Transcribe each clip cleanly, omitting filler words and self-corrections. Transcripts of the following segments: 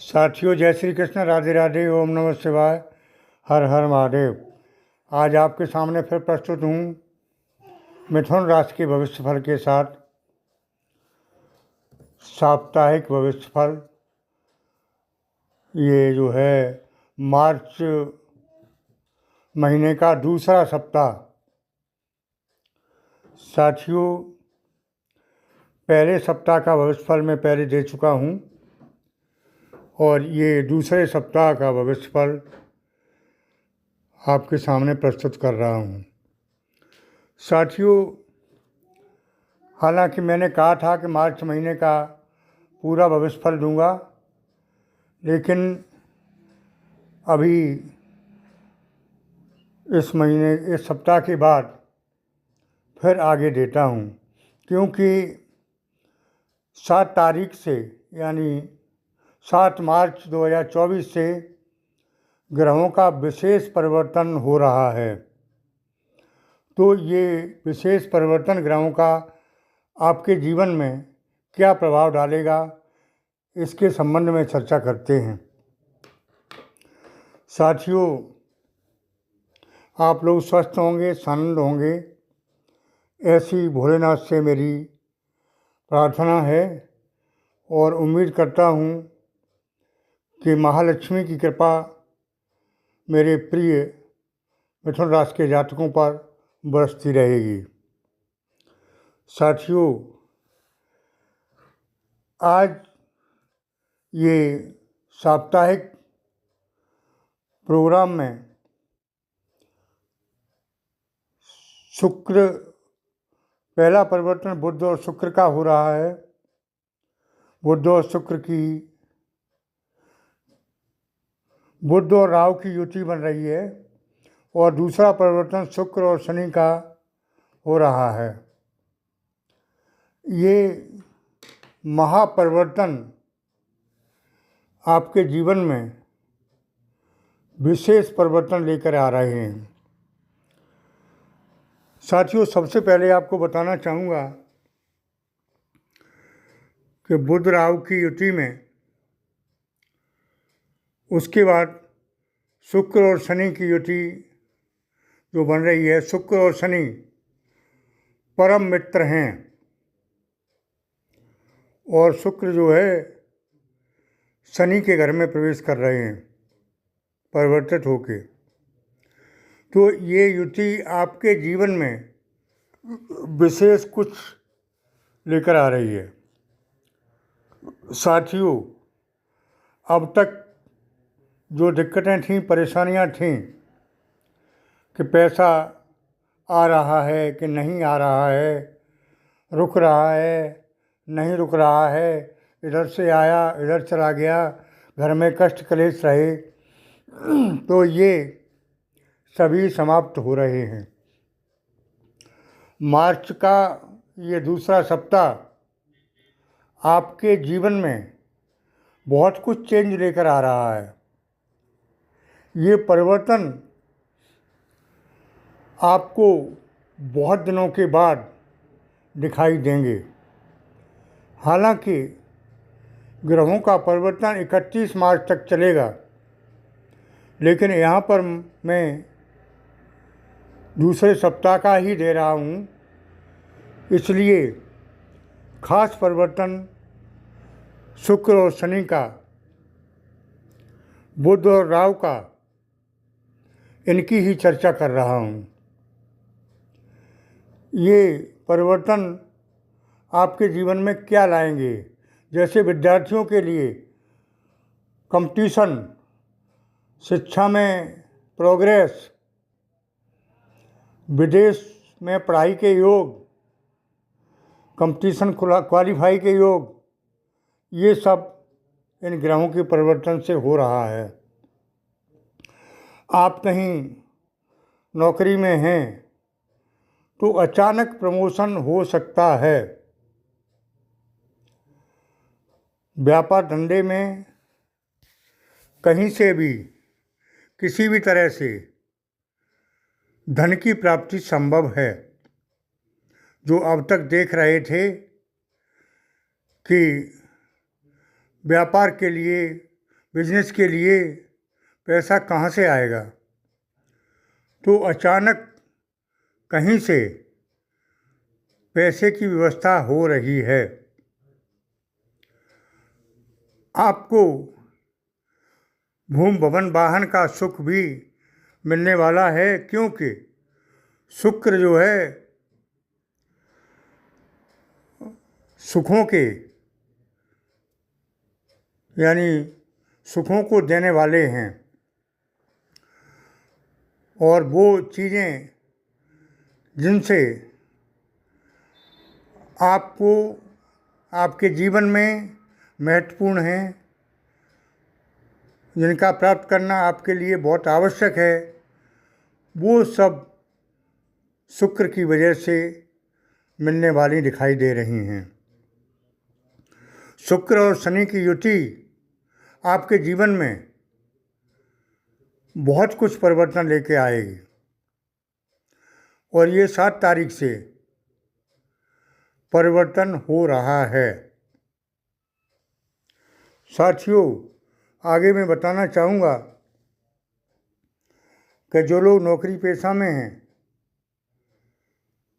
साथियों, जय श्री कृष्ण, राधे राधे, ओम नमः शिवाय, हर हर महादेव। आज आपके सामने फिर प्रस्तुत हूँ मिथुन राशि के भविष्यफल के साथ। साप्ताहिक भविष्यफल ये जो है मार्च महीने का दूसरा सप्ताह। साथियों, पहले सप्ताह का भविष्यफल मैं पहले दे चुका हूँ और ये दूसरे सप्ताह का भविष्यफल आपके सामने प्रस्तुत कर रहा हूँ। साथियों, हालांकि मैंने कहा था कि मार्च महीने का पूरा भविष्यफल दूंगा, लेकिन अभी इस सप्ताह के बाद फिर आगे देता हूँ, क्योंकि 7 तारीख से यानी 7 मार्च 2024 से ग्रहों का विशेष परिवर्तन हो रहा है। तो ये विशेष परिवर्तन ग्रहों का आपके जीवन में क्या प्रभाव डालेगा, इसके संबंध में चर्चा करते हैं। साथियों, आप लोग स्वस्थ होंगे, आनंद होंगे, ऐसी भोलेनाथ से मेरी प्रार्थना है और उम्मीद करता हूँ कि महालक्ष्मी की कृपा मेरे प्रिय मिथुन राशि के जातकों पर बरसती रहेगी। साथियों, आज ये साप्ताहिक प्रोग्राम में शुक्र, पहला परिवर्तन बुध और शुक्र का हो रहा है। बुध और राहु की युति बन रही है और दूसरा परिवर्तन शुक्र और शनि का हो रहा है। ये महापरिवर्तन आपके जीवन में विशेष परिवर्तन लेकर आ रहे हैं। साथियों, सबसे पहले आपको बताना चाहूँगा कि बुध राहु की युति में उसके बाद शुक्र और शनि की युति जो बन रही है, शुक्र और शनि परम मित्र हैं और शुक्र जो है शनि के घर में प्रवेश कर रहे हैं परिवर्तित होके। तो ये युति आपके जीवन में विशेष कुछ लेकर आ रही है। साथियों, अब तक जो दिक्कतें थीं, परेशानियां थीं कि पैसा आ रहा है कि नहीं आ रहा है, रुक रहा है, नहीं रुक रहा है, इधर से आया इधर चला गया, घर में कष्ट क्लेश रहे, तो ये सभी समाप्त हो रहे हैं। मार्च का ये दूसरा सप्ताह आपके जीवन में बहुत कुछ चेंज लेकर आ रहा है। ये परिवर्तन आपको बहुत दिनों के बाद दिखाई देंगे। हालांकि ग्रहों का परिवर्तन 31 मार्च तक चलेगा, लेकिन यहाँ पर मैं दूसरे सप्ताह का ही दे रहा हूँ, इसलिए खास परिवर्तन शुक्र और शनि का, बुध और राहु का, इनकी ही चर्चा कर रहा हूँ। ये परिवर्तन आपके जीवन में क्या लाएंगे? जैसे विद्यार्थियों के लिए कंपटीशन, शिक्षा में प्रोग्रेस, विदेश में पढ़ाई के योग, कंपटीशन क्वालिफाई के योग, ये सब इन ग्रहों के परिवर्तन से हो रहा है। आप कहीं नौकरी में हैं तो अचानक प्रमोशन हो सकता है। व्यापार धंधे में कहीं से भी किसी भी तरह से धन की प्राप्ति संभव है। जो अब तक देख रहे थे कि व्यापार के लिए बिजनेस के लिए पैसा कहाँ से आएगा? तो अचानक कहीं से पैसे की व्यवस्था हो रही है। आपको भूमि भवन वाहन का सुख भी मिलने वाला है, क्योंकि शुक्र जो है सुखों के यानी सुखों को देने वाले हैं, और वो चीज़ें जिनसे आपको आपके जीवन में महत्वपूर्ण हैं, जिनका प्राप्त करना आपके लिए बहुत आवश्यक है, वो सब शुक्र की वजह से मिलने वाली दिखाई दे रही हैं। शुक्र और शनि की युति आपके जीवन में बहुत कुछ परिवर्तन लेके आएगी, और ये 7 तारीख से परिवर्तन हो रहा है। साथियों, आगे मैं बताना चाहूँगा कि जो लोग नौकरी पेशा में हैं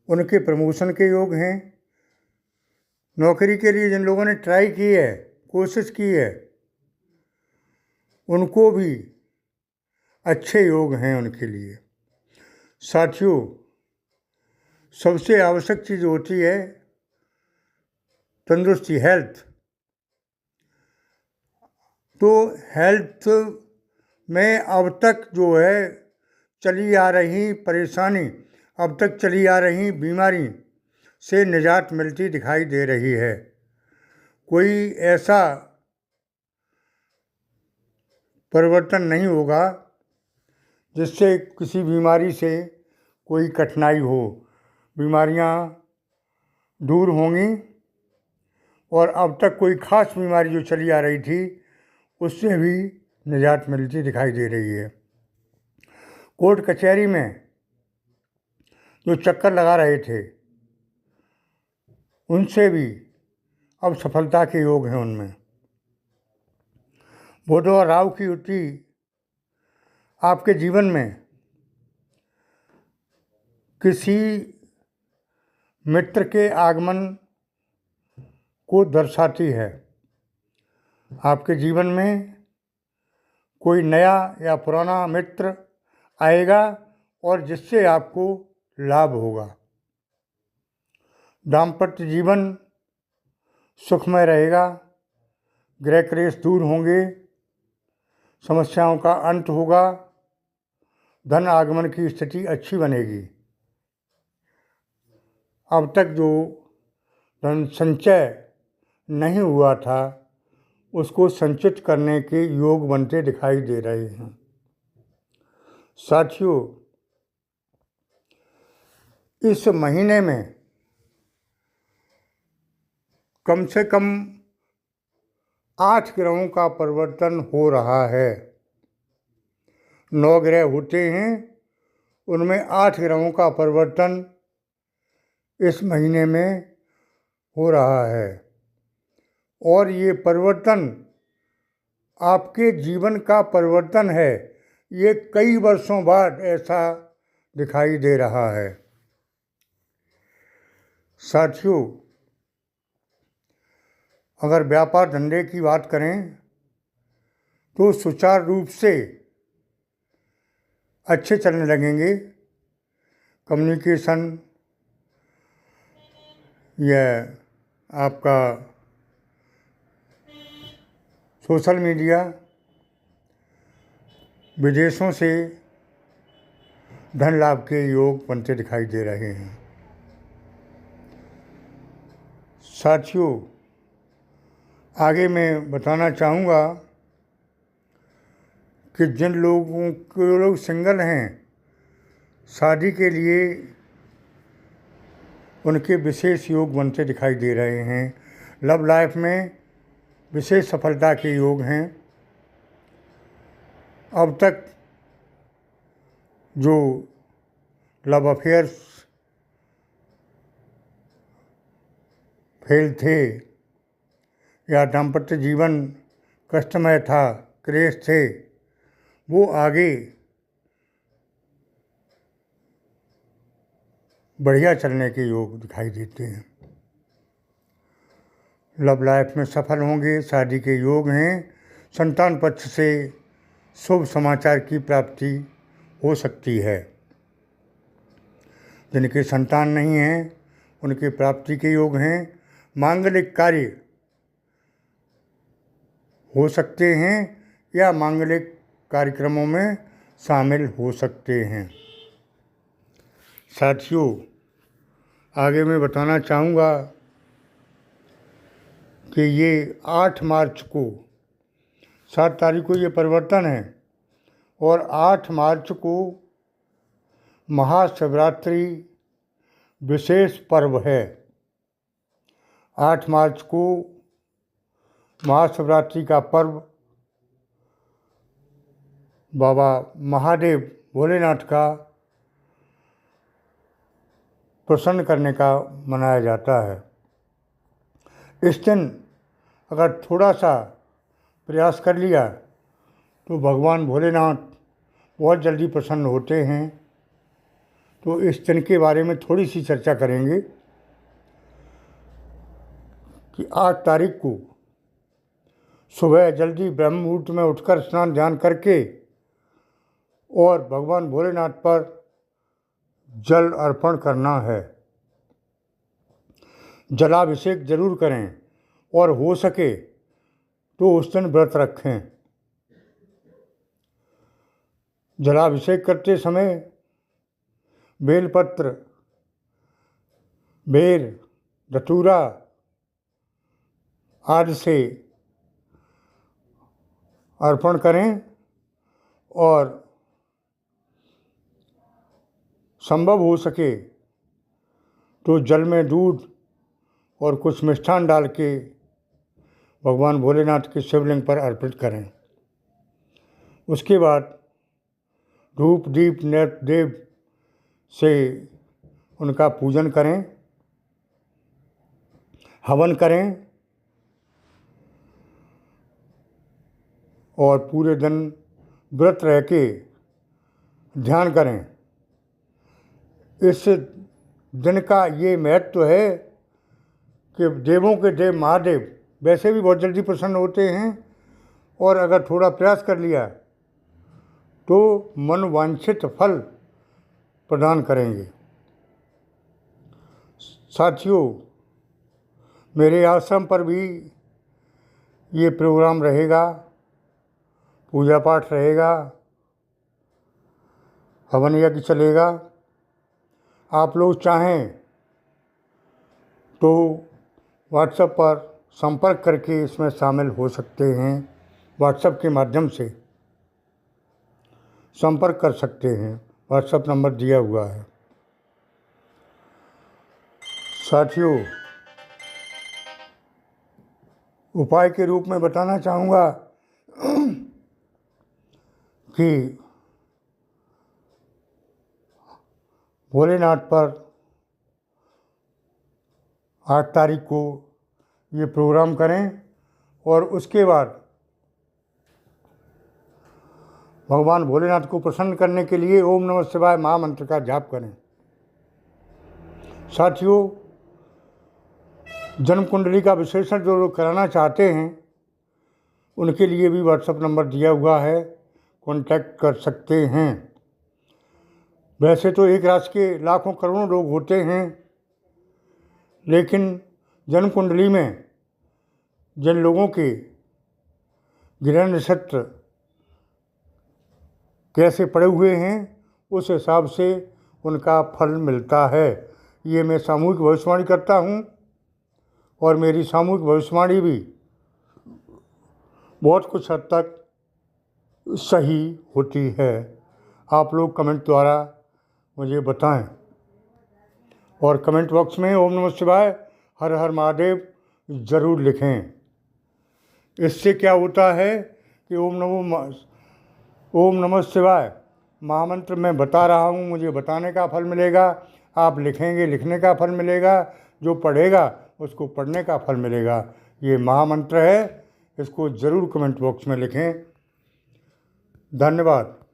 उनके प्रमोशन के योग हैं। नौकरी के लिए जिन लोगों ने ट्राई की है, कोशिश की है, उनको भी अच्छे योग हैं उनके लिए। साथियों, सबसे आवश्यक चीज़ होती है तंदुरुस्ती, हेल्थ। तो हेल्थ में अब तक जो है चली आ रही परेशानी, अब तक चली आ रही बीमारी से निजात मिलती दिखाई दे रही है। कोई ऐसा परिवर्तन नहीं होगा जिससे किसी बीमारी से कोई कठिनाई हो। बीमारियां दूर होंगी, और अब तक कोई ख़ास बीमारी जो चली आ रही थी उससे भी निजात मिलती दिखाई दे रही है। कोर्ट कचहरी में जो चक्कर लगा रहे थे उनसे भी अब सफलता के योग हैं उनमें। बुध और राहु की युति आपके जीवन में किसी मित्र के आगमन को दर्शाती है। आपके जीवन में कोई नया या पुराना मित्र आएगा और जिससे आपको लाभ होगा। दाम्पत्य जीवन सुखमय रहेगा, गृह क्लेश दूर होंगे, समस्याओं का अंत होगा, धन आगमन की स्थिति अच्छी बनेगी। अब तक जो धन संचय नहीं हुआ था उसको संचित करने के योग बनते दिखाई दे रहे हैं। साथियों, इस महीने में कम से कम 8 ग्रहों का परिवर्तन हो रहा है। 9 ग्रह होते हैं, उनमें 8 ग्रहों का परिवर्तन इस महीने में हो रहा है, और ये परिवर्तन आपके जीवन का परिवर्तन है। ये कई वर्षों बाद ऐसा दिखाई दे रहा है। साथियों, अगर व्यापार धंधे की बात करें तो सुचारू रूप से अच्छे चलने लगेंगे। कम्युनिकेशन या आपका सोशल मीडिया, विदेशों से धन लाभ के योग बनते दिखाई दे रहे हैं। साथियों, आगे मैं बताना चाहूँगा कि जिन लोग सिंगल हैं, शादी के लिए उनके विशेष योग बनते दिखाई दे रहे हैं। लव लाइफ में विशेष सफलता के योग हैं। अब तक जो लव अफेयर्स फेल थे या दाम्पत्य जीवन कष्टमय था, क्लेश थे वो आगे बढ़िया चलने के योग दिखाई देते हैं। लव लाइफ में सफल होंगे, शादी के योग हैं, संतान पक्ष से शुभ समाचार की प्राप्ति हो सकती है। जिनके संतान नहीं हैं उनके प्राप्ति के योग हैं। मांगलिक कार्य हो सकते हैं या मांगलिक कार्यक्रमों में शामिल हो सकते हैं। साथियों, आगे मैं बताना चाहूँगा कि ये 8 मार्च को 7 तारीख को ये परिवर्तन है और 8 मार्च को महाशिवरात्रि विशेष पर्व है। 8 मार्च को महाशिवरात्रि का पर्व बाबा महादेव भोलेनाथ का प्रसन्न करने का मनाया जाता है। इस दिन अगर थोड़ा सा प्रयास कर लिया तो भगवान भोलेनाथ बहुत जल्दी प्रसन्न होते हैं। तो इस दिन के बारे में थोड़ी सी चर्चा करेंगे कि 8 तारीख को सुबह जल्दी ब्रह्म मुहूर्त में उठकर स्नान ध्यान करके और भगवान भोलेनाथ पर जल अर्पण करना है। जलाभिषेक जरूर करें और हो सके तो उस दिन व्रत रखें। जलाभिषेक करते समय बेलपत्र, बेर, धतूरा आदि से अर्पण करें और संभव हो सके तो जल में दूध और कुछ मिष्ठान डाल के भगवान भोलेनाथ के शिवलिंग पर अर्पित करें। उसके बाद धूप दीप नैवेद्य देव से उनका पूजन करें, हवन करें और पूरे दिन व्रत रह के ध्यान करें। इस दिन का ये महत्व है कि देवों के देव महादेव वैसे भी बहुत जल्दी प्रसन्न होते हैं और अगर थोड़ा प्रयास कर लिया तो मनवांछित फल प्रदान करेंगे। साथियों, मेरे आश्रम पर भी ये प्रोग्राम रहेगा, पूजा पाठ रहेगा, हवन यज्ञ चलेगा। आप लोग चाहें तो व्हाट्सएप पर संपर्क करके इसमें शामिल हो सकते हैं। व्हाट्सएप के माध्यम से संपर्क कर सकते हैं, व्हाट्सएप नंबर दिया हुआ है। साथियों, उपाय के रूप में बताना चाहूँगा कि भोलेनाथ पर 8 तारीख को ये प्रोग्राम करें और उसके बाद भगवान भोलेनाथ को प्रसन्न करने के लिए ओम नमः शिवाय महामंत्र का जाप करें। साथियों, जन्म कुंडली का विश्लेषण जो लोग कराना चाहते हैं उनके लिए भी व्हाट्सएप नंबर दिया हुआ है, कॉन्टैक्ट कर सकते हैं। वैसे तो एक राशि के लाखों करोड़ों लोग होते हैं, लेकिन जन्म कुंडली में जिन लोगों के ग्रह नक्षत्र कैसे पड़े हुए हैं उस हिसाब से उनका फल मिलता है। ये मैं सामूहिक भविष्यवाणी करता हूँ और मेरी सामूहिक भविष्यवाणी भी बहुत कुछ हद तक सही होती है। आप लोग कमेंट द्वारा मुझे बताएं और कमेंट बॉक्स में ओम नमः शिवाय हर हर महादेव ज़रूर लिखें। इससे क्या होता है कि ओम नमः शिवाय महामंत्र मैं बता रहा हूँ, मुझे बताने का फल मिलेगा, आप लिखेंगे लिखने का फल मिलेगा, जो पढ़ेगा उसको पढ़ने का फल मिलेगा। ये महामंत्र है, इसको ज़रूर कमेंट बॉक्स में लिखें। धन्यवाद।